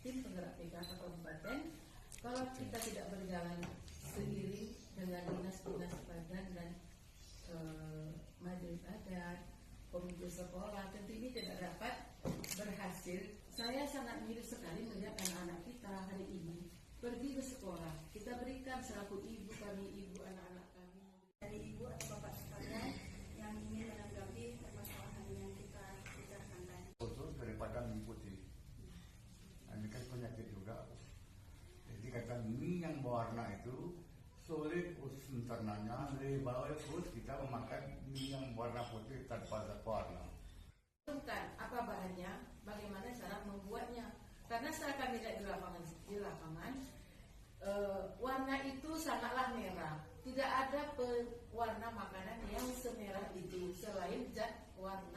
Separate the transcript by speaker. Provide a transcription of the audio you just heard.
Speaker 1: tim penggerak PKK Kabupaten, kalau kita tidak berjalan seiring dengan dinas-dinas badan dan majelis adat, komite sekolah, tentu ini tidak dapat berhasil. Saya sangat miris sekali melihat anak-anak kita hari ini pergi ke sekolah. Kita berikan selaku ibu kami, ibu anak-anak kami.
Speaker 2: Dari ibu atau bapak sekalian yang ingin menanggapi permasalahan yang kita bicarakan tadi.
Speaker 3: Khusus daripada mengikuti. Ini kan penyakit juga. Jadi kata mie yang berwarna itu sulit mencernanya, lebih bagus kita memakan mie yang warna putih tanpa warna.
Speaker 1: Tentukan apa bahannya, bagaimana cara membuatnya. Karena setelah kami lihat di lapangan, warna itu sangatlah merah. Tidak ada warna makanan yang semerah itu selain zat warna.